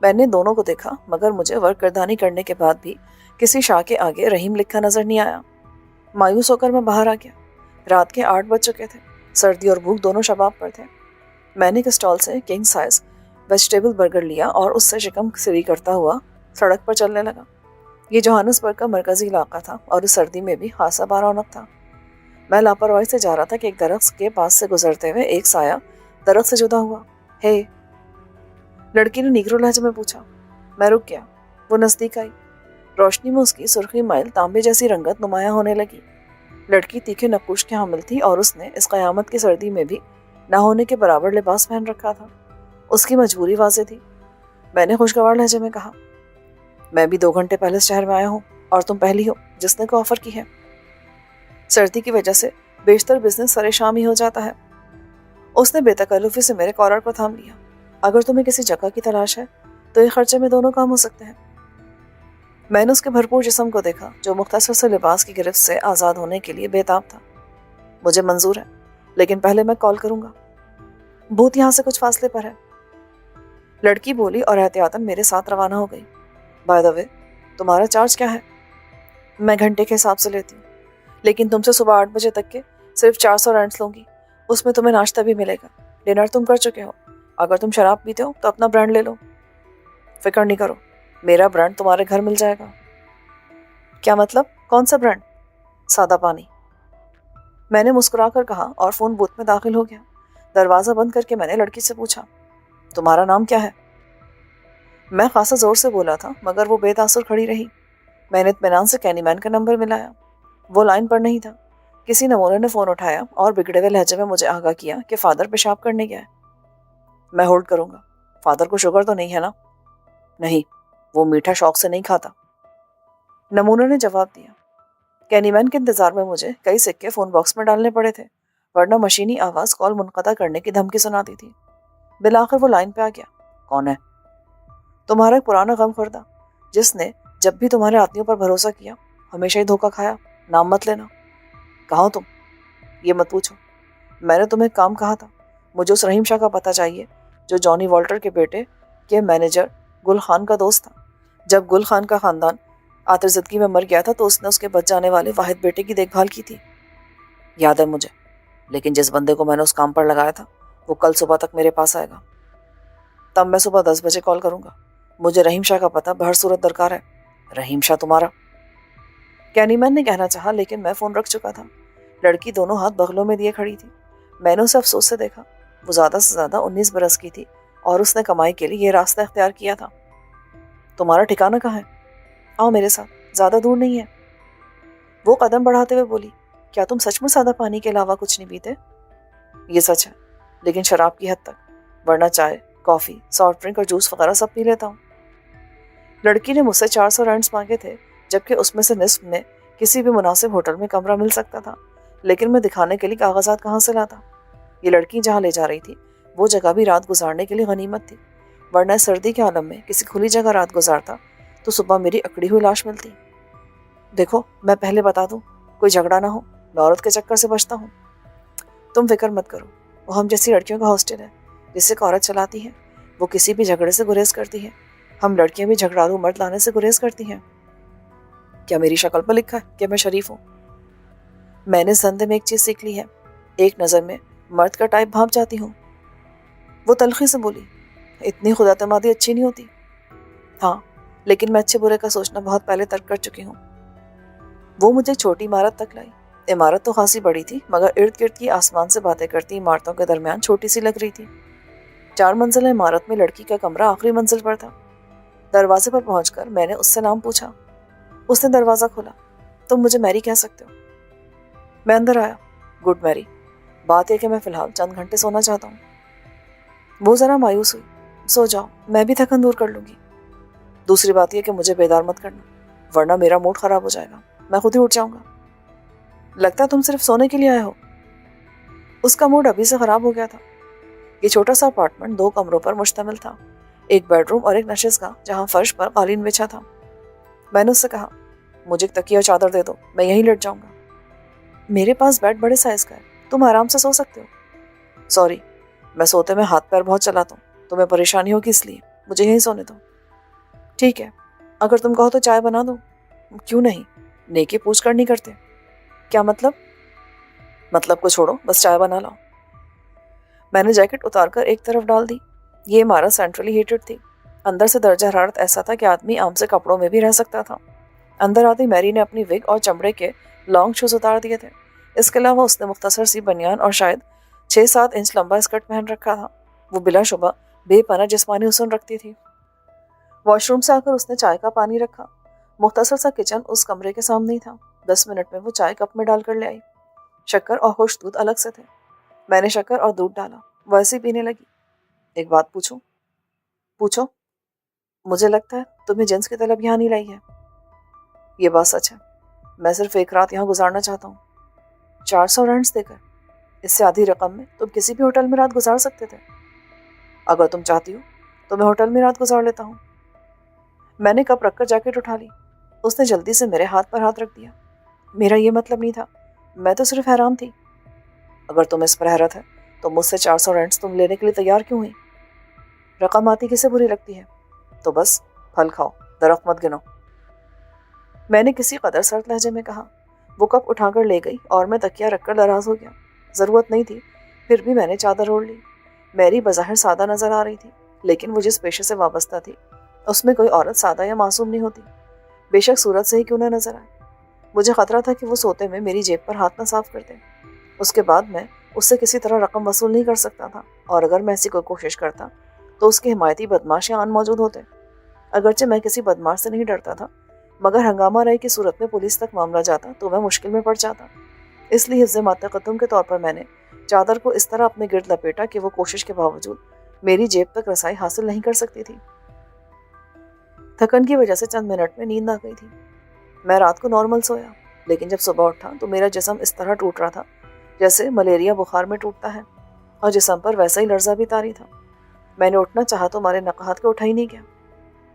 میں نے دونوں کو دیکھا مگر مجھے ورک گردانی کرنے کے بعد بھی کسی شاہ کے آگے رحیم لکھا نظر نہیں آیا۔ مایوس ہو کر میں باہر آ گیا۔ رات کے 8 بج چکے تھے۔ سردی اور بھوک دونوں شباب پر تھے۔ میں نے ایک اسٹال سے کنگ سائز ویجیٹیبل برگر لیا اور اس سے شکم سری کرتا ہوا سڑک پر چلنے لگا۔ یہ جوہانسبرگ کا مرکزی علاقہ تھا اور اس سردی میں بھی خاصا بارونق تھا۔ میں لاپرواہی سے جا رہا تھا کہ ایک درخت کے پاس سے گزرتے ہوئے ایک سایہ درخت سے جدا ہوا۔ ہے لڑکی نے نیگرو لہجے میں پوچھا۔ میں رک گیا۔ وہ نزدیک آئی۔ روشنی میں اس کی سرخی مائل تانبے جیسی رنگت نمایاں ہونے لگی۔ لڑکی تیکھے نقوش کی حامل تھی اور اس نے اس قیامت کی سردی میں بھی نہ ہونے کے برابر لباس پہن رکھا تھا۔ اس کی مجبوری واضح تھی۔ میں نے خوشگوار لہجے میں کہا، میں بھی 2 گھنٹے پہلے شہر میں آیا ہوں اور تم پہلی ہو جس نے کو آفر کی ہے۔ سردی کی وجہ سے بیشتر بزنس سرے شام ہی ہو جاتا ہے۔ اس نے بے تکلفی سے میرے کالر کو تھام لیا۔ اگر تمہیں کسی جگہ کی تلاش ہے تو یہ خرچے میں دونوں کام ہو سکتے ہیں۔ میں نے اس کے بھرپور جسم کو دیکھا جو مختصر سے لباس کی گرفت سے آزاد ہونے کے لیے بے تاب تھا۔ مجھے منظور ہے لیکن پہلے میں کال کروں گا۔ بوت یہاں سے کچھ فاصلے پر ہے، لڑکی بولی اور احتیاطاً میرے ساتھ روانہ ہو گئی۔ بائی دا وے، تمہارا چارج کیا ہے؟ میں گھنٹے کے حساب سے لیتی ہوں، لیکن تم سے صبح 8 بجے تک کے صرف 400 رینٹس لوں گی۔ اس میں تمہیں ناشتہ بھی ملے گا۔ ڈنر تم کر چکے ہو۔ اگر تم شراب پیتے ہو تو اپنا برانڈ لے لو۔ فکر نہیں کرو، میرا برانڈ تمہارے گھر مل جائے گا۔ کیا مطلب؟ کون سا برانڈ؟ سادہ پانی، میں نے مسکرا کر کہا اور فون بوتھ میں داخل ہو گیا۔ دروازہ بند کر کے میں نے لڑکی سے پوچھا، تمہارا نام کیا ہے؟ میں خاصا زور سے بولا تھا مگر وہ بے تاثر کھڑی رہی۔ میں نے اطمینان سے کینی مین کا نمبر ملایا۔ وہ لائن پر نہیں تھا۔ کسی نمونے نے فون اٹھایا اور بگڑے ہوئے لہجے میں مجھے آگاہ کیا کہ فادر پیشاب کرنے گیا ہے۔ میں ہولڈ کروں گا۔ فادر کو شوگر تو نہیں ہے نا؟ نہیں، وہ میٹھا شوق سے نہیں کھاتا، نمونے نے جواب دیا۔ کینی مین کے انتظار میں مجھے کئی سکے فون باکس میں ڈالنے پڑے تھے ورنہ مشینی آواز کال منقطع کرنے کی دھمکی سناتی تھی۔ بالآخر وہ لائن پہ آ گیا۔ کون ہے؟ تمہارا ایک پرانا غم خوردہ جس نے جب بھی تمہارے آدمیوں پر بھروسہ کیا ہمیشہ ہی دھوکہ کھایا۔ نام مت لینا۔ کہاں تم؟ یہ مت پوچھو۔ میں نے تمہیں کام کہا تھا۔ مجھے اس رحیم شاہ کا پتہ چاہیے جو جانی والٹر کے بیٹے کے مینیجر گل خان کا دوست تھا۔ جب گل خان کا خاندان آتش زدگی میں مر گیا تھا تو اس نے اس کے بچ جانے والے واحد بیٹے کی دیکھ بھال کی تھی۔ یاد ہے مجھے، لیکن جس بندے کو میں نے اس کام پر لگایا تھا وہ کل صبح تک میرے پاس آئے گا۔ تب میں صبح 10 بجے کال کروں گا۔ مجھے رحیم شاہ کا پتہ بہر صورت درکار ہے۔ رحیم شاہ تمہارا؟ کینی مین نے کہنا چاہا لیکن میں فون رکھ چکا تھا۔ لڑکی دونوں ہاتھ بغلوں میں دیے کھڑی تھی۔ میں نے اسے افسوس سے دیکھا۔ وہ زیادہ سے زیادہ 19 برس کی تھی اور اس نے کمائی کے لیے یہ راستہ اختیار کیا تھا۔ تمہارا ٹھکانہ کہاں ہے؟ آؤ میرے ساتھ، زیادہ دور نہیں ہے۔ وہ قدم بڑھاتے ہوئے بولی، کیا تم سچ میں سادہ پانی کے علاوہ کچھ نہیں پیتے؟ یہ سچ ہے، لیکن شراب کی حد تک، ورنہ چائے، کافی، سافٹ ڈرنک اور جوس وغیرہ سب پی لیتا ہوں۔ لڑکی نے مجھ سے 400 رینٹس مانگے تھے جبکہ اس میں سے نصف میں کسی بھی مناسب ہوٹل میں کمرہ مل سکتا تھا، لیکن میں دکھانے کے لیے کاغذات کہاں سے لاتا؟ یہ لڑکی جہاں لے جا رہی تھی وہ جگہ بھی رات گزارنے کے لیے غنیمت تھی، ورنہ سردی کے عالم میں کسی کھلی جگہ رات گزارتا تو صبح میری اکڑی ہوئی لاش ملتی۔ دیکھو، میں پہلے بتا دوں، کوئی جھگڑا نہ ہو، میں عورت کے چکر سے بچتا ہوں۔ تم فکر مت کرو، وہ ہم جیسی لڑکیوں کا ہاسٹل ہے جسے ایک عورت چلاتی ہے۔ وہ کسی بھی جھگڑے سے گریز کرتی ہے۔ ہم لڑکیاں بھی جھگڑالو مرد لانے سے گریز کرتی ہیں۔ کیا میری شکل پر لکھا ہے کہ میں شریف ہوں؟ میں نے زندے میں ایک چیز سیکھ لی ہے، ایک نظر میں مرد کا ٹائپ بھانپ جاتی ہوں۔ وہ تلخی سے بولی، اتنی خود اعتمادی اچھی نہیں ہوتی۔ ہاں، لیکن میں اچھے برے کا سوچنا بہت پہلے ترک کر چکی ہوں۔ وہ مجھے چھوٹی عمارت تک لائی۔ عمارت تو خاصی بڑی تھی مگر ارد گرد کی آسمان سے باتیں کرتی عمارتوں کے درمیان چھوٹی سی لگ رہی تھی۔ 4 منزلہ عمارت میں لڑکی کا کمرہ آخری منزل پر تھا۔ دروازے پر پہنچ کر میں نے اس سے نام پوچھا۔ اس نے دروازہ کھولا۔ تم مجھے میری کہہ سکتے ہو۔ میں اندر آیا۔ گڈ میری، بات یہ کہ میں فی الحال چند گھنٹے سونا چاہتا ہوں۔ وہ ذرا مایوس ہوئی۔ سو جاؤ، میں بھی تھکن دور کر لوں گی۔ دوسری بات یہ کہ مجھے بیدار مت کرنا ورنہ میرا موڈ خراب ہو جائے گا، میں خود ہی اٹھ جاؤں گا۔ لگتا ہے تم صرف سونے کے لیے آئے ہو۔ اس کا موڈ ابھی سے خراب ہو گیا تھا۔ یہ چھوٹا سا اپارٹمنٹ 2 کمروں پر مشتمل تھا، ایک بیڈ روم اور ایک نشستگاہ جہاں فرش پر قالین بچھا تھا۔ میں نے اس سے کہا، مجھے ایک تکیہ اور چادر دے دو، میں یہیں لیٹ جاؤں گا۔ میرے پاس بیڈ بڑے سائز کا ہے، تم آرام سے سو سکتے ہو۔ سوری، میں سوتے میں ہاتھ پیر بہت چلاتا ہوں، تمہیں پریشانی ہوگی اس لیے مجھے یہیں سونے دو۔ ٹھیک ہے، اگر تم کہو تو چائے بنا دو۔ کیوں نہیں، نیکی پوچھ کر نہیں کرتے۔ کیا مطلب؟ مطلب کو چھوڑو، بس چائے بنا لاؤ۔ میں نے جیکٹ اتار کر ایک طرف ڈال دی۔ یہ عمارت سینٹرلی ہیٹڈ تھی۔ اندر سے درجہ حرارت ایسا تھا کہ آدمی عام سے کپڑوں میں بھی رہ سکتا تھا۔ اندر آتی میری نے اپنی وگ اور چمڑے کے لانگ شوز اتار دیے تھے۔ اس کے علاوہ اس نے مختصر سی بنیان اور شاید 6-7 انچ لمبا اسکرٹ پہن رکھا تھا۔ وہ بلا شبہ بے پناہ جسمانی حسن رکھتی تھی۔ واش روم سے آ کر اس نے چائے کا پانی رکھا۔ مختصر سا کچن اس کمرے کے سامنے ہی تھا۔ 10 منٹ میں وہ چائے کپ میں ڈال کر لے آئی۔ شکر اور خوش دودھ الگ سے تھے۔ میں نے شکر اور دودھ ڈالا، وہ ایسے ہی پینے لگی۔ ایک بات پوچھوں؟ پوچھو۔ مجھے لگتا ہے تمہیں جنس کی طلب یہاں نہیں لائی ہے۔ یہ بات سچ ہے، میں صرف ایک رات یہاں گزارنا چاہتا ہوں۔ 400 رینٹس دے کر؟ اس سے آدھی رقم میں تم کسی بھی ہوٹل میں رات گزار سکتے تھے۔ اگر تم چاہتی ہو تو میں ہوٹل میں رات گزار لیتا ہوں۔ میں نے کپ رکھ کر جیکٹ اٹھا لی۔ اس نے جلدی سے میرے ہاتھ پر ہاتھ رکھ دیا۔ میرا یہ مطلب نہیں تھا، میں تو صرف حیران تھی۔ اگر تم اس پر حیرت ہے تو مجھ سے 400 رینٹس تم لینے کے لیے تیار کیوں ہوئی؟ رقم آتی کسے بری لگتی ہے؟ تو بس پھل کھاؤ، درخت مت گنو۔ میں نے کسی قدر سرد لہجے میں کہا۔ وہ کپ اٹھا کر لے گئی اور میں تکیہ رکھ کر دراز ہو گیا۔ ضرورت نہیں تھی، پھر بھی میں نے چادر اوڑھ لی۔ میری بظاہر سادہ نظر آ رہی تھی، لیکن وہ جس پیشے سے وابستہ تھی اس میں کوئی عورت سادہ یا معصوم نہیں ہوتی، بے شک صورت سے ہی کیوں نہ نظر آئے۔ مجھے خطرہ تھا کہ وہ سوتے میں میری جیب پر ہاتھ نہ صاف کر دے۔ اس کے بعد میں اس سے کسی طرح رقم وصول نہیں کر سکتا تھا، اور اگر میں ایسی کوئی کوشش کرتا تو اس کے حمایتی بدماش یہاں موجود ہوتے۔ اگرچہ میں کسی بدماش سے نہیں ڈرتا تھا، مگر ہنگامہ رہی کی صورت میں پولیس تک معاملہ جاتا تو میں مشکل میں پڑ جاتا۔ اس لیے حفظ متقدم کے طور پر میں نے چادر کو اس طرح اپنے گرد لپیٹا کہ وہ کوشش کے باوجود میری جیب تک رسائی حاصل نہیں کر سکتی تھی۔ تھکن کی وجہ سے چند منٹ میں نیند آ گئی تھی۔ میں رات کو نارمل سویا، لیکن جب صبح اٹھا تو میرا جسم اس طرح ٹوٹ رہا تھا جیسے ملیریا بخار میں ٹوٹتا ہے، اور جسم پر ویسا ہی لرزہ بھی طاری تھا۔ میں نے اٹھنا چاہا تو ہمارے نقاہت کو اٹھا ہی نہیں گیا۔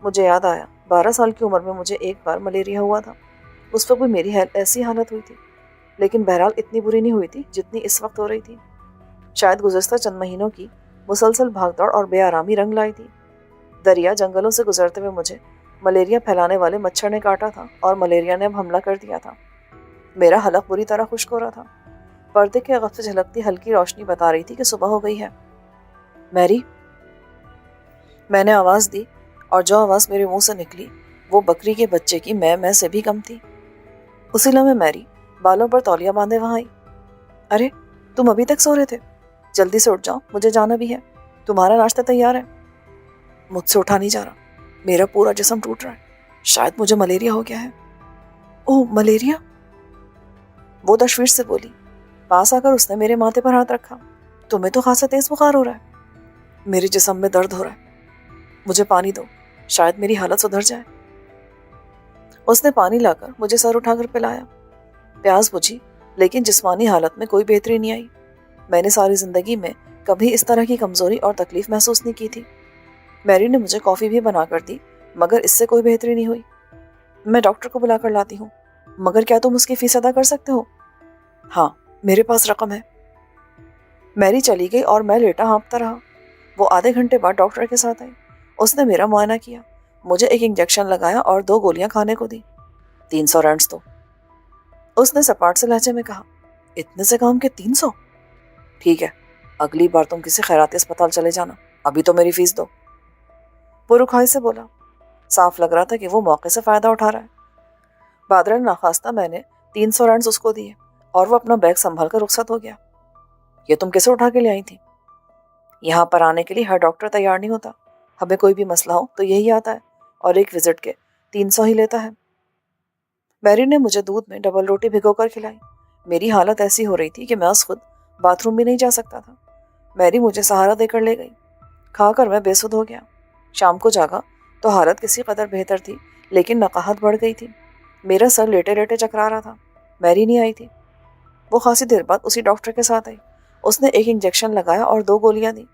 مجھے یاد آیا 12 سال کی عمر میں مجھے ایک بار ملیریا ہوا تھا۔ اس وقت بھی میری ایسی حالت ہوئی تھی، لیکن بہرحال اتنی بری نہیں ہوئی تھی جتنی اس وقت ہو رہی تھی۔ شاید گزشتہ چند مہینوں کی مسلسل بھاگ دوڑ اور بے آرامی رنگ لائی تھی۔ دریا جنگلوں سے گزرتے ہوئے مجھے ملیریا پھیلانے والے مچھر نے کاٹا تھا، اور ملیریا نے اب حملہ کر دیا تھا۔ میرا حلق بری طرح خشک ہو رہا تھا۔ پردے کے عقب سے جھلکتی ہلکی روشنی بتا رہی تھی کہ صبح ہو گئی ہے۔ میری، میں نے آواز دی، اور جو آواز میرے منہ سے نکلی وہ بکری کے بچے کی میں سے بھی کم تھی۔ اسی لمحے میری بالوں پر تولیہ باندھے وہاں آئی۔ ارے تم ابھی تک سو رہے تھے؟ جلدی سے اٹھ جاؤ، مجھے جانا بھی ہے۔ تمہارا ناشتہ تیار ہے۔ مجھ سے اٹھا نہیں جا رہا، میرا پورا جسم ٹوٹ رہا ہے، شاید مجھے ملیریا ہو گیا ہے۔ اوہ ملیریا؟ وہ تشویش سے بولی۔ پاس آ کر اس نے میرے ماتھے پر ہاتھ رکھا۔ تمہیں تو خاصا تیز بخار ہو رہا ہے۔ میرے جسم میں درد ہو رہا ہے، مجھے پانی دو، شاید میری حالت سدھر جائے۔ اس نے پانی لا کر مجھے سر اٹھا کر پلایا۔ پیاس بجھی، لیکن جسمانی حالت میں کوئی بہتری نہیں آئی۔ میں نے ساری زندگی میں کبھی اس طرح کی کمزوری اور تکلیف محسوس نہیں کی تھی۔ میری نے مجھے کافی بھی بنا کر دی، مگر اس سے کوئی بہتری نہیں ہوئی۔ میں ڈاکٹر کو بلا کر لاتی ہوں، مگر کیا تم اس کی فیس ادا کر سکتے ہو؟ ہاں، میرے پاس رقم ہے۔ میری چلی گئی اور میں لیٹا ہانپتا رہا۔ وہ آدھے گھنٹے بعد ڈاکٹر کے ساتھ آئی۔ اس نے میرا معائنہ کیا، مجھے ایک انجیکشن لگایا اور 2 گولیاں کھانے کو دی۔ 300 رینٹس دو، اس نے سپاٹ سے لہجے میں کہا۔ اتنے سے کام کے 300؟ ٹھیک ہے، اگلی بار تم کسی خیراتی اسپتال چلے جانا، ابھی تو میری فیس دو۔ وہ رکھائی سے بولا۔ صاف لگ رہا تھا کہ وہ موقع سے فائدہ اٹھا رہا ہے۔ بادرن ناخواستہ میں نے 300 رینٹس اس کو دیے، اور وہ اپنا بیگ سنبھال کر رخصت ہو گیا۔ یہ تم کیسے اٹھا کے لے آئی تھی؟ یہاں پر آنے کے لیے ہر ڈاکٹر تیار نہیں ہوتا۔ ہمیں کوئی بھی مسئلہ ہو تو یہی آتا ہے، اور ایک وزٹ کے 300 ہی لیتا ہے۔ میری نے مجھے دودھ میں ڈبل روٹی بھگو کر کھلائی۔ میری حالت ایسی ہو رہی تھی کہ میں اس خود باتھ روم بھی نہیں جا سکتا تھا۔ میری مجھے سہارا دے کر لے گئی۔ کھا کر میں بے سدھ ہو گیا۔ شام کو جاگا تو حالت کسی قدر بہتر تھی، لیکن نقاہت بڑھ گئی تھی۔ میرا سر لیٹے لیٹے چکرا رہا تھا۔ میری نہیں آئی تھی۔ وہ خاصی دیر بعد اسی ڈاکٹر کے ساتھ آئی۔ اس نے ایک انجیکشن لگایا اور 2 گولیاں دی۔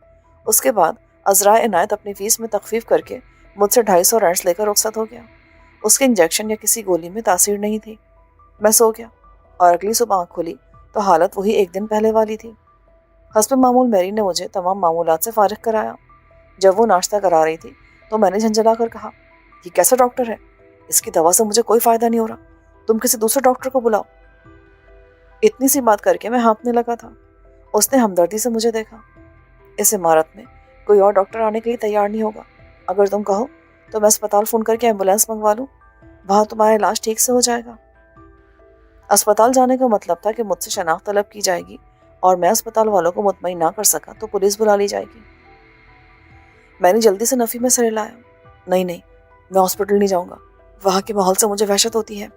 اس کے بعد عذرائے عنایت اپنی فیس میں تخفیف کر کے مجھ سے 250 رینٹس لے کر رخصت ہو گیا۔ اس کے انجیکشن یا کسی گولی میں تاثیر نہیں تھی۔ میں سو گیا، اور اگلی صبح آنکھ کھلی تو حالت وہی ایک دن پہلے والی تھی۔ حسب معمول میری نے مجھے تمام معمولات سے فارغ کرایا۔ جب وہ ناشتہ کرا رہی تھی تو میں نے جھنجھلا کر کہا، یہ کیسا ڈاکٹر ہے؟ اس کی دوا سے مجھے کوئی فائدہ نہیں ہو رہا، تم کسی دوسرے ڈاکٹر کو بلاؤ۔ اتنی سی بات کر کے میں ہانپنے لگا تھا۔ اس نے ہمدردی سے مجھے دیکھا۔ اس عمارت میں کوئی اور ڈاکٹر آنے کے لیے تیار نہیں ہوگا، اگر تم کہو تو میں اسپتال فون کر کے ایمبولینس منگوا لوں، وہاں تمہارا علاج ٹھیک سے ہو جائے گا۔ اسپتال جانے کا مطلب تھا کہ مجھ سے شناخت طلب کی جائے گی، اور میں اسپتال والوں کو مطمئن نہ کر سکا تو پولیس بلا لی جائے گی۔ میں نے جلدی سے نفی میں سر ہلایا۔ نہیں میں ہاسپٹل نہیں جاؤں گا، وہاں کے ماحول سے مجھے وحشت ہوتی ہے،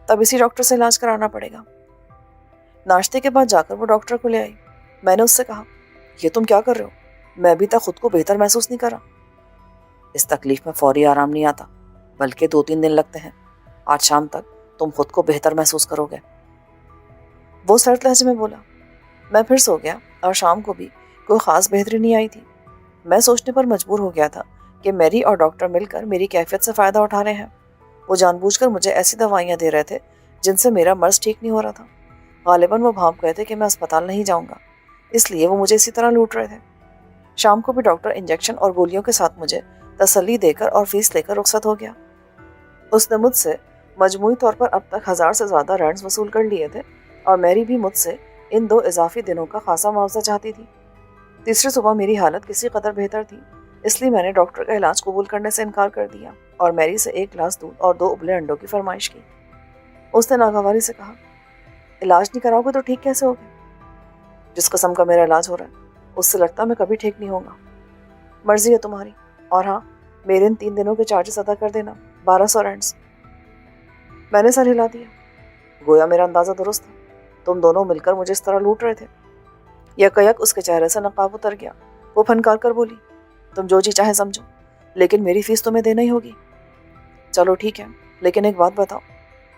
تب اسی ڈاکٹر سے علاج کرانا پڑے گا۔ ناشتے کے بعد جا کر وہ ڈاکٹر کو لے آئی۔ میں نے اس سے کہا، یہ تم کیا کر رہے ہو؟ میں ابھی تک خود کو بہتر محسوس نہیں کرا۔ اس تکلیف میں فوری آرام نہیں آتا، بلکہ 2-3 دن لگتے ہیں۔ آج شام تک تم خود کو بہتر محسوس کرو گے، وہ سرد لہجے میں بولا۔ میں پھر سو گیا اور شام کو بھی کوئی خاص بہتری نہیں آئی تھی۔ میں سوچنے پر مجبور ہو گیا تھا کہ میری اور ڈاکٹر مل کر میری کیفیت سے فائدہ اٹھا رہے ہیں۔ وہ جان بوجھ کر مجھے ایسی دوائیاں دے رہے تھے جن سے میرا مرض ٹھیک نہیں ہو رہا تھا۔ غالباً وہ بھانپ گئے تھے کہ میں اسپتال نہیں جاؤں گا، اس لیے وہ مجھے اسی طرح لوٹ رہے تھے۔ شام کو بھی ڈاکٹر انجیکشن اور گولیوں کے ساتھ مجھے تسلی دے کر اور فیس لے کر رخصت ہو گیا۔ اس نے مجھ سے مجموعی طور پر اب تک 1000 سے زیادہ رینڈز وصول کر لیے تھے، اور میری بھی مجھ سے ان 2 اضافی دنوں کا خاصا معاوضہ چاہتی تھی۔ تیسری صبح میری حالت کسی قدر بہتر تھی، اس لیے میں نے ڈاکٹر کا علاج قبول کرنے سے انکار کر دیا اور میری سے 1 گلاس دودھ اور 2 ابلے انڈوں کی فرمائش کی۔ اس نے ناگواری سے کہا، علاج نہیں کراؤ گے تو ٹھیک کیسے ہوگے؟ جس قسم کا میرا علاج ہو رہا ہے اس سے لگتا میں کبھی ٹھیک نہیں ہوں گا۔ مرضی ہے تمہاری، اور ہاں، میرے ان 3 دنوں کے چارجز ادا کر دینا، 1200 رینڈز۔ میں نے سر ہلا دیا۔ گویا میرا اندازہ درست تھا، تم دونوں مل کر مجھے اس طرح لوٹ رہے تھے۔ یک اس کے چہرے سے نقاب اتر گیا۔ وہ پھنکار کر بولی، تم جو جی چاہے سمجھو، لیکن میری فیس تمہیں دینا ہی ہوگی۔ چلو ٹھیک ہے، لیکن ایک بات بتاؤ،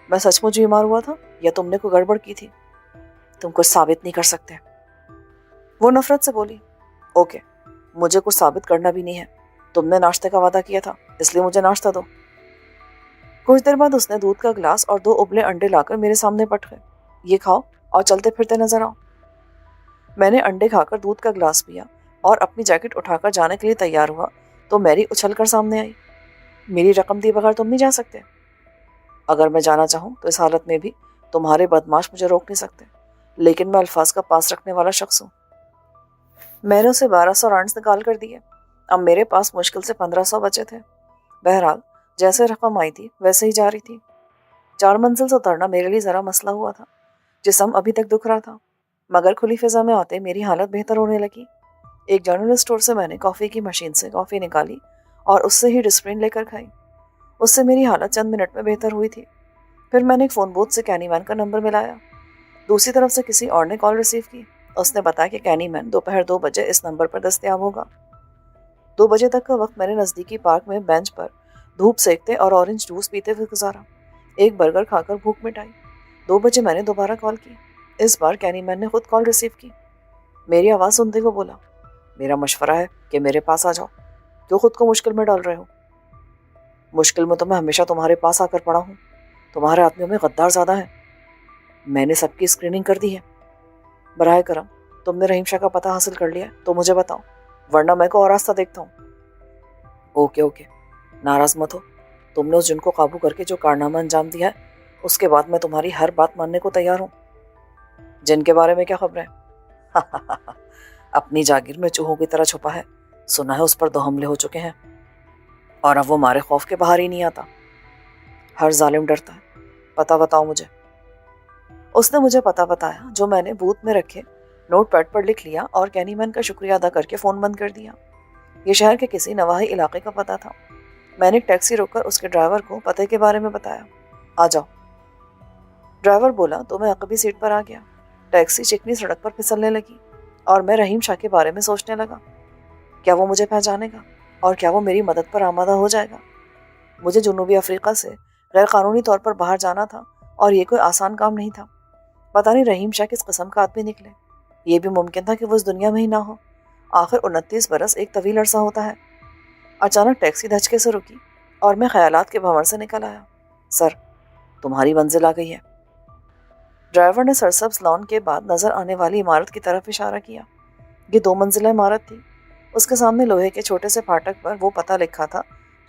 میں سچ مچ بیمار ہوا تھا یا تم نے کوئی گڑبڑ کی تھی؟ تم کچھ ثابت نہیں کر سکتے، وہ نفرت سے بولی۔ اوکے، مجھے کچھ ثابت کرنا بھی نہیں ہے، تم نے ناشتے کا وعدہ کیا تھا، اس لیے مجھے ناشتہ دو۔ کچھ دیر بعد اس نے دودھ کا گلاس اور 2 ابلے انڈے لا کر میرے سامنے پٹ گئے۔ یہ کھاؤ اور چلتے پھرتے نظر آؤ۔ میں نے انڈے کھا کر دودھ کا گلاس پیا اور اپنی جیکٹ اٹھا کر جانے کے لیے تیار ہوا تو میری اچھل کر سامنے آئی۔ میری رقم دیے بغیر تم نہیں جا سکتے۔ اگر میں جانا چاہوں تو اس حالت میں بھی تمہارے بدماش مجھے روک نہیں سکتے، لیکن میں الفاظ کا پاس رکھنے والا شخص ہوں۔ میں نے اسے 1200 رانڈز نکال کر دیے۔ اب میرے پاس مشکل سے 1500 بچے تھے۔ بہرحال جیسے رقم آئی تھی ویسے ہی جا رہی تھی۔ 4 منزل سے اترنا میرے لیے ذرا مسئلہ ہوا تھا، جسم ابھی تک دکھ رہا تھا، مگر کھلی فضا میں آتے میری حالت بہتر ہونے لگی۔ ایک جنرل اسٹور سے میں نے کافی کی مشین سے کافی نکالی اور اس سے ہی ڈسپرین لے کر کھائی۔ اس سے میری حالت چند منٹ میں بہتر ہوئی تھی۔ پھر میں نے ایک فون بوتھ سے کینی مین کا نمبر ملایا۔ دوسری طرف سے کسی اور نے کال ریسیو کی۔ اس نے بتایا کہ کینی مین دوپہر 2 بجے اس نمبر پر دستیاب ہوگا۔ 2 بجے تک کا وقت میں نے نزدیکی پارک میں بینچ پر دھوپ سیکتے اور اورنج جوس پیتے ہوئے گزارا۔ ایک برگر کھا کر بھوک مٹائی۔ 2 بجے میں نے دوبارہ کال کی۔ اس بار کینی مین نے خود کال ریسیو کی۔ میری آواز سنتے ہوئے بولا، میرا مشورہ ہے کہ میرے پاس آ جاؤ، کیوں خود کو مشکل میں ڈال رہے ہو؟ مشکل میں تو میں ہمیشہ تمہارے پاس آ کر پڑا ہوں، تمہارے آدمیوں میں غدار زیادہ ہیں۔ میں نے سب کی اسکریننگ کر دی ہے۔ براہ کرم تم نے رحیم شاہ کا پتہ حاصل کر لیا تو مجھے بتاؤ، ورنہ میں کو اور راستہ دیکھتا ہوں۔ اوکے، ناراض مت ہو، تم نے اس جن کو قابو کر کے جو کارنامہ انجام دیا ہے اس کے بعد میں تمہاری ہر بات ماننے کو تیار ہوں۔ جن کے بارے میں کیا خبر ہے؟ اپنی جاگیر میں چوہوں کی طرح چھپا ہے، سنا ہے اس پر 2 حملے ہو چکے ہیں اور اب وہ مارے خوف کے باہر ہی نہیں آتا۔ ہر ظالم ڈرتا ہے، پتہ بتاؤ مجھے۔ اس نے مجھے پتہ بتایا جو میں نے بوتھ میں رکھے نوٹ پیڈ پر لکھ لیا اور کینی مین کا شکریہ ادا کر کے فون بند کر دیا۔ یہ شہر کے کسی نواحی علاقے کا پتہ تھا۔ میں نے ایک ٹیکسی روک کر اس کے ڈرائیور کو پتے کے بارے میں بتایا۔ آ جاؤ۔ ڈرائیور بولا تو میں عقبی سیٹ پر آ گیا۔ ٹیکسی چکنی سڑک پر پھسلنے لگی اور میں رحیم شاہ کے بارے میں سوچنے لگا۔ کیا وہ مجھے پہچانے گا اور کیا وہ میری مدد پر آمادہ ہو جائے گا؟ مجھے جنوبی افریقہ سے غیر قانونی طور پر باہر جانا تھا اور یہ کوئی آسان کام نہیں تھا۔ پتہ نہیں رحیم شاہ کس قسم کا آدمی نکلے۔ یہ بھی ممکن تھا کہ وہ اس دنیا میں ہی نہ ہو۔ آخر 29 برس ایک طویل عرصہ ہوتا ہے۔ اچانک ٹیکسی دھچکے سے رکی اور میں خیالات کے بھنور سے نکل آیا۔ سر، تمہاری منزل آ گئی ہے۔ ڈرائیور نے سرسبز لان کے بعد نظر آنے والی عمارت کی طرف اشارہ کیا۔ یہ 2 منزلہ عمارت تھی۔ اس کے سامنے لوہے کے چھوٹے سے پھاٹک پر وہ پتہ لکھا تھا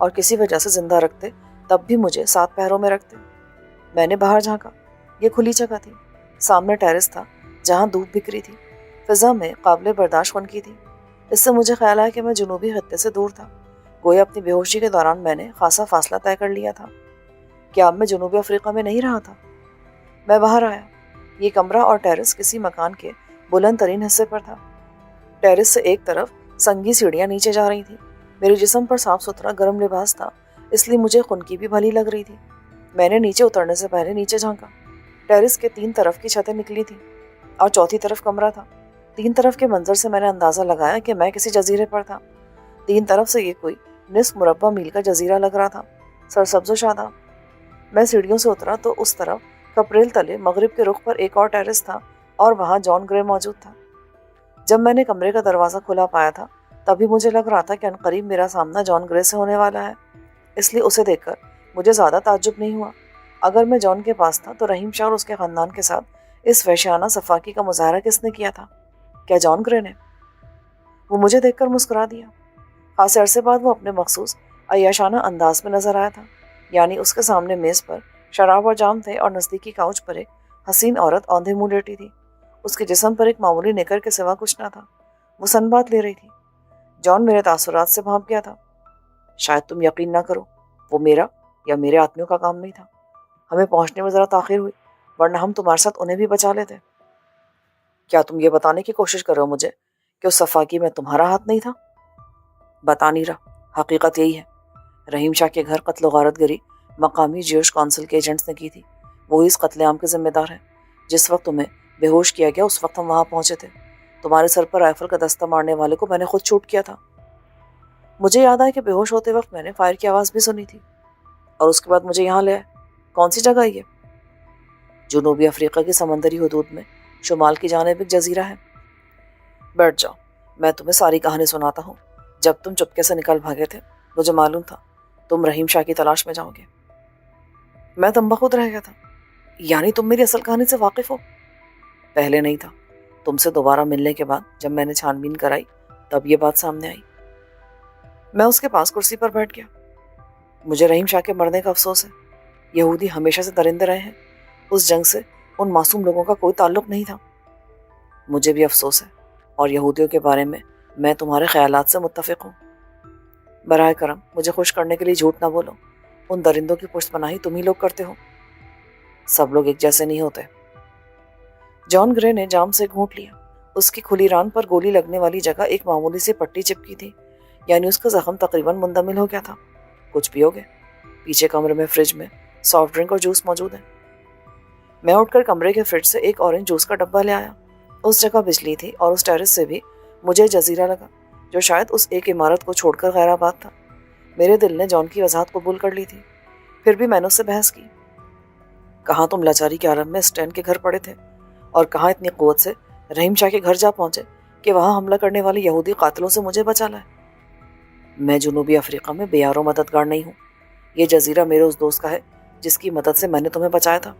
اور کسی وجہ سے زندہ رکھتے تب بھی مجھے 7 پہروں میں رکھتے۔ میں نے باہر جھانکا، یہ کھلی جگہ تھی، سامنے ٹیرس تھا جہاں دھوپ بکھری تھی، فضا میں قابل برداشت خنکی تھی۔ اس سے مجھے خیال آیا کہ میں جنوبی خطے سے دور تھا، گویا اپنی بے ہوشی کے دوران میں نے خاصا فاصلہ طے کر لیا تھا۔ کیا اب میں جنوبی افریقہ میں نہیں رہا تھا؟ میں باہر آیا۔ یہ کمرہ اور ٹیرس کسی مکان کے بلند ترین حصے پر تھا۔ ٹیرس سے ایک طرف سنگی سیڑھیاں نیچے جا رہی تھیں۔ میرے جسم پر صاف ستھرا گرم لباس تھا، اس لیے مجھے خنکی بھی بھلی لگ رہی تھی۔ میں نے نیچے اترنے سے پہلے نیچے جھانکا۔ ٹیرس کے 3 طرف کی چھتیں نکلی تھیں اور چوتھی طرف کمرہ تھا۔ 3 طرف کے منظر سے میں نے اندازہ لگایا کہ میں کسی جزیرے پر تھا۔ 3 طرف سے یہ کوئی نصف مربع میل کا جزیرہ لگ رہا تھا، سرسبز و شاداب۔ میں سیڑھیوں سے اترا تو اس طرف کپریل تلے مغرب کے رخ پر ایک اور ٹیرس تھا اور وہاں جان گرے موجود تھا۔ جب میں نے کمرے کا دروازہ کھلا پایا تھا تبھی مجھے لگ رہا تھا کہ عنقریب میرا سامنا جان گرے سے ہونے والا ہے، اس لیے اسے دیکھ کر مجھے زیادہ تعجب نہیں ہوا۔ اگر میں جان کے پاس تھا تو رحیم شاہ اور اس کے خاندان کے ساتھ اس وحشیانہ صفاقی کا مظاہرہ کس نے کیا تھا؟ کیا جان گرے نے؟ وہ مجھے دیکھ کر مسکرا دیا۔ خاصے عرصے بعد وہ اپنے مخصوص عیاشانہ انداز میں نظر آیا تھا، یعنی اس کے سامنے میز پر شراب اور جام تھے اور نزدیکی کاؤچ پر ایک حسین عورت اوندھے منہ لیٹی تھی۔ اس کے جسم پر ایک معمولی نکر کے سوا کچھ نہ تھا۔ وہ سنبات لے رہی تھی۔ جان میرے تاثرات سے بھانپ گیا تھا۔ شاید تم یقین نہ کرو، وہ میرا یا میرے آدمیوں کا کام نہیں تھا۔ ہمیں پہنچنے میں ذرا تاخیر ہوئی، ورنہ ہم تمہارے ساتھ انہیں بھی بچا لیتے۔ کیا تم یہ بتانے کی کوشش کر رہے ہو مجھے کہ اس صفاقی میں تمہارا ہاتھ نہیں تھا؟ بتا نہیں رہا، حقیقت یہی ہے۔ رحیم شاہ کے گھر قتل و غارت گری مقامی جیوش کونسل کے ایجنٹس نے کی تھی۔ وہی اس قتل عام کے ذمہ دار ہیں۔ جس وقت تمہیں بے ہوش کیا گیا اس وقت ہم وہاں پہنچے تھے۔ تمہارے سر پر رائفل کا دستہ مارنے والے کو میں نے خود شوٹ کیا تھا۔ مجھے یاد آیا کہ بے ہوش ہوتے وقت میں نے فائر کی آواز بھی سنی تھی، اور اس کے بعد مجھے یہاں لے آئے۔ کون سی جگہ ہے یہ؟ جنوبی افریقہ کی سمندری حدود میں شمال کی جانب ایک جزیرہ ہے۔ بیٹھ جاؤ، میں تمہیں ساری کہانی سناتا ہوں۔ جب تم چپکے سے نکل بھاگے تھے مجھے معلوم تھا تم رحیم شاہ کی تلاش میں جاؤ گے۔ میں تنبہ خود رہ گیا تھا۔ یعنی تم میری اصل کہانی سے واقف ہو؟ پہلے نہیں تھا، تم سے دوبارہ ملنے کے بعد جب میں نے چھان بین کرائی تب یہ بات سامنے آئی۔ میں اس کے پاس کرسی پر بیٹھ گیا۔ مجھے رحیم شاہ کے مرنے کا افسوس ہے۔ یہودی ہمیشہ سے درندے رہے ہیں، اس جنگ سے ان معصوم لوگوں کا کوئی تعلق نہیں تھا۔ مجھے بھی افسوس ہے، اور یہودیوں کے بارے میں تمہارے خیالات سے متفق ہوں۔ براہ کرم مجھے خوش کرنے کے لیے جھوٹ نہ بولو، ان درندوں کی پشت پناہی تم ہی لوگ کرتے ہو۔ سب لوگ ایک جیسے نہیں ہوتے۔ جان گرے نے جام سے گھونٹ لیا۔ اس کی کھلی ران پر گولی لگنے والی جگہ ایک معمولی سی پٹی چپکی تھی، یعنی اس کا زخم تقریباً مندمل ہو گیا تھا۔ کچھ پیو گے؟ پیچھے کمرے میں فریج میں سافٹ ڈرنک اور جوس موجود ہے۔ میں اٹھ کر کمرے کے فریج سے ایک اورنج جوس کا ڈبہ لے آیا۔ اس جگہ بجلی تھی اور اس ٹیرس سے بھی مجھے جزیرہ لگا جو شاید اس ایک عمارت کو چھوڑ کر غیر آباد تھا۔ میرے دل نے جان کی وضاحت قبول کر لی تھی، پھر بھی میں نے اس سے بحث کی۔ کہاں تم لاچاری کے عالم میں اسٹین کے گھر پڑے تھے، اور کہاں اتنی قوت سے رحیم شاہ کے گھر جا پہنچے کہ وہاں حملہ کرنے والے یہودی قاتلوں سے مجھے بچا لائے؟ میں جنوبی افریقہ میں بے یار و مددگار نہیں ہوں۔ یہ جزیرہ میرے اس دوست کا ہے جس کی مدد سے میں نے تمہیں بچایا تھا۔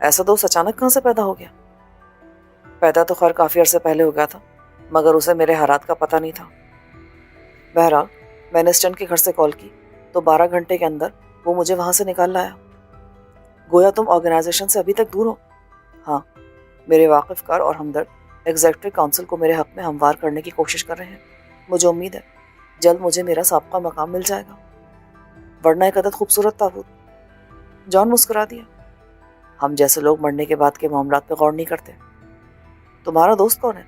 ایسا دوست اچانک کہاں سے پیدا ہو گیا؟ پیدا تو خیر کافی عرصے پہلے ہو گیا تھا، مگر اسے میرے حالات کا پتہ نہیں تھا۔ بہرحال میں نے اسٹین کے گھر سے کال کی تو 12 گھنٹے کے اندر وہ مجھے وہاں سے نکال لایا۔ گویا تم آرگنائزیشن سے ابھی تک دور ہو؟ ہاں، میرے واقف کار اور ہمدرد ایگزیکٹو کونسل کو میرے حق میں ہموار کرنے کی کوشش کر رہے ہیں۔ مجھے امید ہے جلد مجھے میرا سابقہ مقام مل جائے گا، ورنہ ایک عدد خوبصورت تابوت۔ جان مسکرا دیا۔ ہم جیسے لوگ مرنے کے بعد کے معاملات پہ غور نہیں کرتے۔ تمہارا دوست کون ہے؟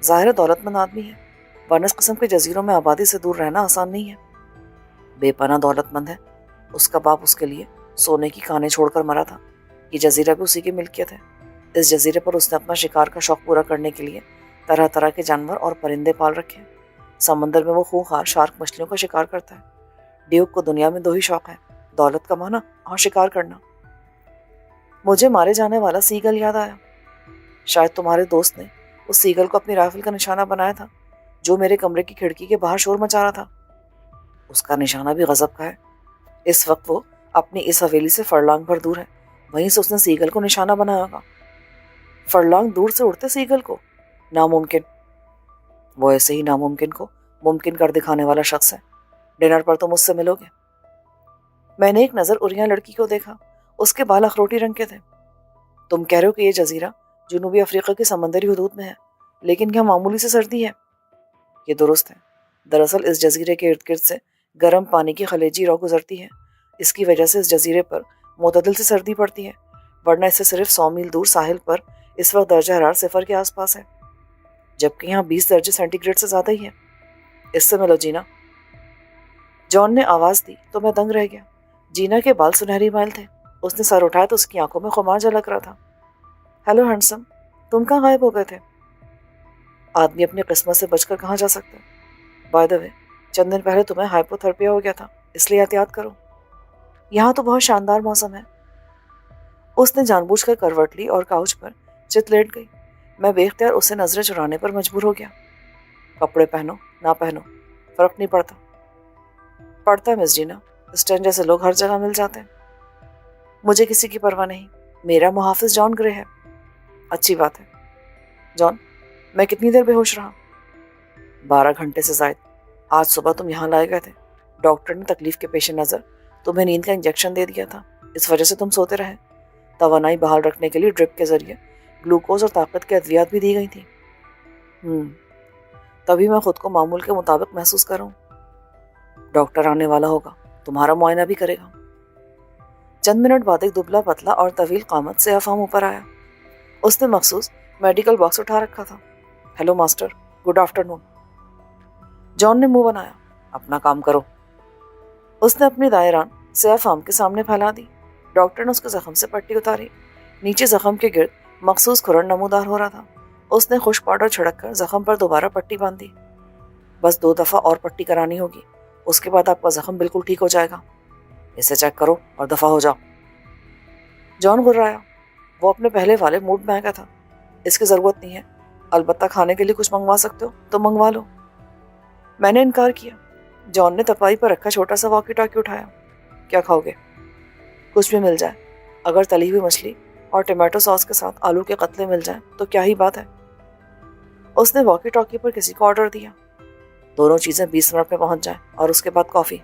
ظاہر دولت مند آدمی ہے، ورنہ اس قسم کے جزیروں میں آبادی سے دور رہنا آسان نہیں ہے۔ بے پناہ دولت مند ہے، اس کا باپ اس کے لیے سونے کی کانیں چھوڑ کر مرا تھا۔ یہ جزیرہ بھی اسی کی ملکیت ہے۔ اس جزیرے پر اس نے اپنا شکار کا شوق پورا کرنے کے لیے طرح طرح کے جانور اور پرندے پال رکھے ہیں۔ سمندر میں وہ خونخوار شارک مچھلیوں کا شکار کرتا ہے۔ ڈیوک کو دنیا میں 2 ہی شوق ہے، دولت کمانا اور شکار کرنا۔ مجھے مارے جانے والا سیگل یاد آیا۔ شاید تمہارے دوست نے اس سیگل کو اپنی رائفل کا نشانہ بنایا تھا جو میرے کمرے کی کھڑکی کے باہر شور مچا رہا تھا۔ اس کا نشانہ بھی غضب کا ہے۔ اس وقت وہ اپنی اس حویلی سے فرلانگ بھر دور ہے، وہیں سے اس نے سیگل کو نشانہ بنایا ہوگا۔ فرلانگ دور سے اڑتے سیگل کو؟ ناممکن۔ وہ ایسے ہی ناممکن کو ممکن کر دکھانے والا شخص ہے۔ ڈنر پر تم مجھ سے ملو گے؟ میں نے ایک نظر اریاں لڑکی کو دیکھا. اس کے بال اخروٹی رنگ کے تھے. تم کہہ رہے ہو کہ یہ جزیرہ جنوبی افریقہ کی سمندری حدود میں ہے، لیکن کیا معمولی سے سردی ہے؟ یہ درست ہے. دراصل اس جزیرے کے ارد گرد سے گرم پانی کی خلیجی رو گزرتی ہے. اس کی وجہ سے اس جزیرے پر معتدل سے سردی پڑتی ہے، ورنہ اس سے صرف 100 میل دور ساحل پر اس وقت درجہ حرارت 0 کے آس پاس ہے، جبکہ یہاں 20 درجے سینٹی گریڈ سے زیادہ ہی ہے. اس سے ملو جینا. جان نے آواز دی تو میں دنگ رہ گیا. جینا کے بال سنہری مائل تھے. اس نے سر اٹھایا تو اس کی آنکھوں میں خمار جھلک رہا تھا. ہیلو ہینڈسم، تم کہاں غائب ہو گئے تھے؟ آدمی اپنی قسمت سے بچ کر کہاں جا سکتا ہے؟ بائی دی وے، چند دن پہلے تمہیں ہائپوتھرپیا ہو گیا تھا، اس لیے احتیاط کرو. یہاں تو بہت شاندار موسم ہے. اس نے جان بوجھ کر کروٹ لی اور کاؤچ پر چت لیٹ گئی. میں بے اختیار اسے نظریں چرانے پر مجبور ہو گیا. کپڑے پہنو نہ پہنو فرق نہیں پڑتا. پڑتا ہے مس جینا، اس ٹائم جیسے لوگ ہر جگہ مل جاتے ہیں. مجھے کسی کی پرواہ نہیں. میرا محافظ جان گرے ہے. اچھی بات ہے. جان، میں کتنی دیر بے ہوش رہا؟ 12 گھنٹے سے زائد. آج صبح تم یہاں لائے گئے تھے. ڈاکٹر نے تکلیف کے پیش نظر تمہیں نیند کا انجیکشن دے دیا تھا، اس وجہ سے تم سوتے رہے. توانائی بحال رکھنے کے لیے ڈرپ کے ذریعے گلوکوز اور طاقت کے ادویات بھی دی گئی تھیں. تبھی میں خود کو معمول کے مطابق محسوس کروں. ڈاکٹر آنے والا ہوگا، تمہارا معائنہ بھی کرے گا. چند منٹ بعد ایک دبلا پتلا اور طویل قامت سے افہام اوپر آیا. اس نے مخصوص میڈیکل باکس اٹھا رکھا تھا. Hello master, good afternoon. John نے منہ بنایا. اپنا کام کرو. اس نے اپنی دائران سیاہ فام کے سامنے پھیلا دی. ڈاکٹر نے اس کے زخم سے پٹی اتاری. نیچے زخم کے گرد مخصوص کھرن نمودار ہو رہا تھا. اس نے خشک پاؤڈر چھڑک کر زخم پر دوبارہ پٹی باندھ دی. بس 2 دفعہ اور پٹی کرانی ہوگی، اس کے بعد آپ کا زخم بالکل ٹھیک ہو جائے گا. اسے چیک کرو اور دفعہ ہو جاؤ. جان گھرایا. وہ اپنے پہلے والے موڈ میں آ گیا تھا. اس کی ضرورت نہیں ہے، البتہ کھانے کے لیے کچھ منگوا سکتے ہو تو منگوا لو. میں نے انکار کیا. جان نے تپائی پر رکھا چھوٹا سا واکی ٹاکی اٹھایا. کیا کھاؤ گے؟ کچھ بھی مل جائے. اگر تلی ہوئی مچھلی اور ٹمیٹو ساس کے ساتھ آلو کے قتلے مل جائیں تو کیا ہی بات ہے. اس نے واکی ٹاکی پر کسی کو آرڈر دیا. دونوں چیزیں 20 منٹ میں پہنچ جائیں اور اس کے بعد کافی.